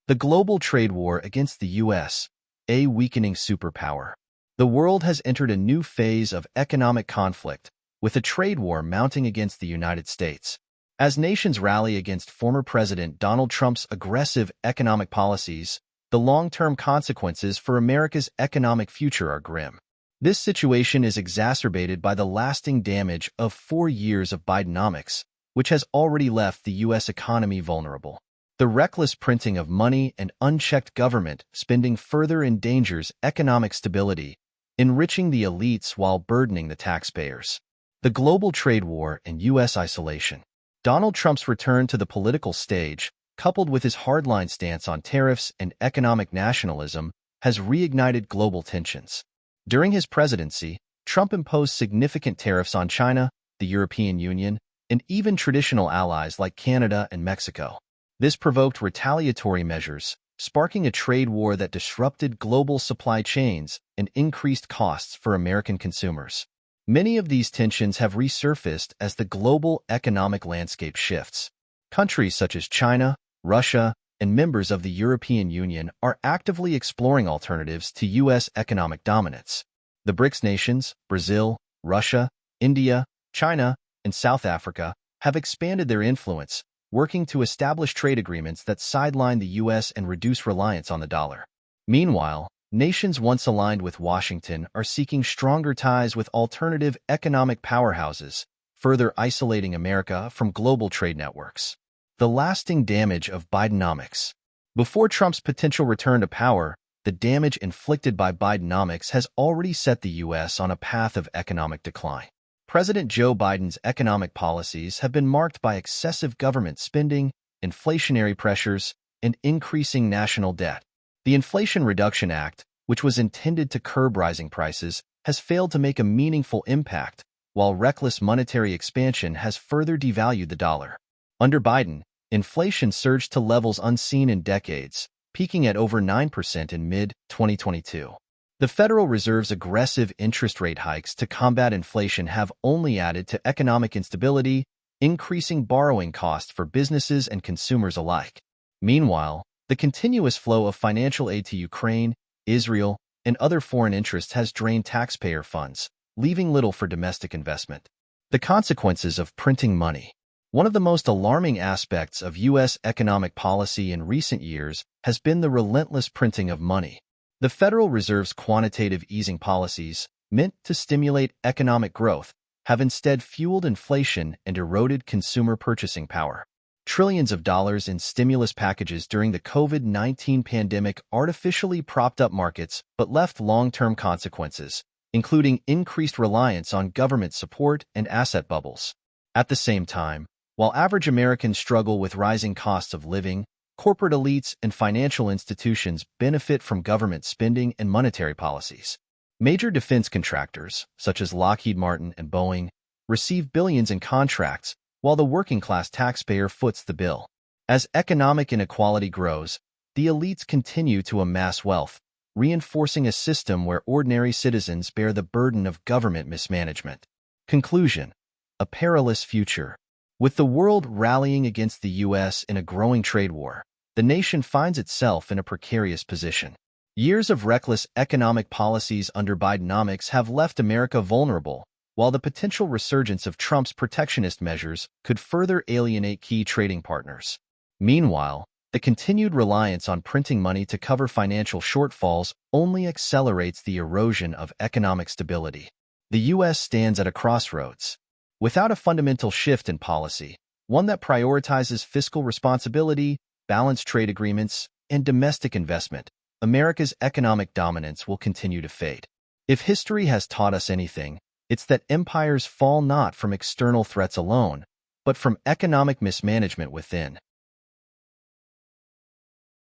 The global trade war against the U.S., a weakening superpower. The world has entered a new phase of economic conflict, with a trade war mounting against the United States. As nations rally against former President Donald Trump's aggressive economic policies, the long-term consequences for America's economic future are grim. This situation is exacerbated by the lasting damage of 4 years of Bidenomics, which has already left the U.S. economy vulnerable. The reckless printing of money and unchecked government spending further endangers economic stability, enriching the elites while burdening the taxpayers. The global trade war and U.S. isolation. Donald Trump's return to the political stage, coupled with his hardline stance on tariffs and economic nationalism, has reignited global tensions. During his presidency, Trump imposed significant tariffs on China, the European Union, and even traditional allies like Canada and Mexico. This provoked retaliatory measures, sparking a trade war that disrupted global supply chains and increased costs for American consumers. Many of these tensions have resurfaced as the global economic landscape shifts. Countries such as China, Russia, and members of the European Union are actively exploring alternatives to U.S. economic dominance. The BRICS nations, Brazil, Russia, India, China, and South Africa, have expanded their influence, working to establish trade agreements that sideline the U.S. and reduce reliance on the dollar. Meanwhile, nations once aligned with Washington are seeking stronger ties with alternative economic powerhouses, further isolating America from global trade networks. The lasting damage of Bidenomics. Before Trump's potential return to power, the damage inflicted by Bidenomics has already set the U.S. on a path of economic decline. President Joe Biden's economic policies have been marked by excessive government spending, inflationary pressures, and increasing national debt. The Inflation Reduction Act, which was intended to curb rising prices, has failed to make a meaningful impact, while reckless monetary expansion has further devalued the dollar. Under Biden, inflation surged to levels unseen in decades, peaking at over 9% in mid-2022. The Federal Reserve's aggressive interest rate hikes to combat inflation have only added to economic instability, increasing borrowing costs for businesses and consumers alike. Meanwhile, the continuous flow of financial aid to Ukraine, Israel, and other foreign interests has drained taxpayer funds, leaving little for domestic investment. The consequences of printing money. One of the most alarming aspects of U.S. economic policy in recent years has been the relentless printing of money. The Federal Reserve's quantitative easing policies, meant to stimulate economic growth, have instead fueled inflation and eroded consumer purchasing power. Trillions of dollars in stimulus packages during the COVID-19 pandemic artificially propped up markets but left long-term consequences, including increased reliance on government support and asset bubbles. At the same time, while average Americans struggle with rising costs of living, corporate elites and financial institutions benefit from government spending and monetary policies. Major defense contractors, such as Lockheed Martin and Boeing, receive billions in contracts, while the working-class taxpayer foots the bill. As economic inequality grows, the elites continue to amass wealth, reinforcing a system where ordinary citizens bear the burden of government mismanagement. Conclusion: a perilous future. With the world rallying against the U.S. in a growing trade war, the nation finds itself in a precarious position. Years of reckless economic policies under Bidenomics have left America vulnerable, while the potential resurgence of Trump's protectionist measures could further alienate key trading partners. Meanwhile, the continued reliance on printing money to cover financial shortfalls only accelerates the erosion of economic stability. The U.S. stands at a crossroads. Without a fundamental shift in policy, one that prioritizes fiscal responsibility, balanced trade agreements, and domestic investment, America's economic dominance will continue to fade. If history has taught us anything, it's that empires fall not from external threats alone, but from economic mismanagement within.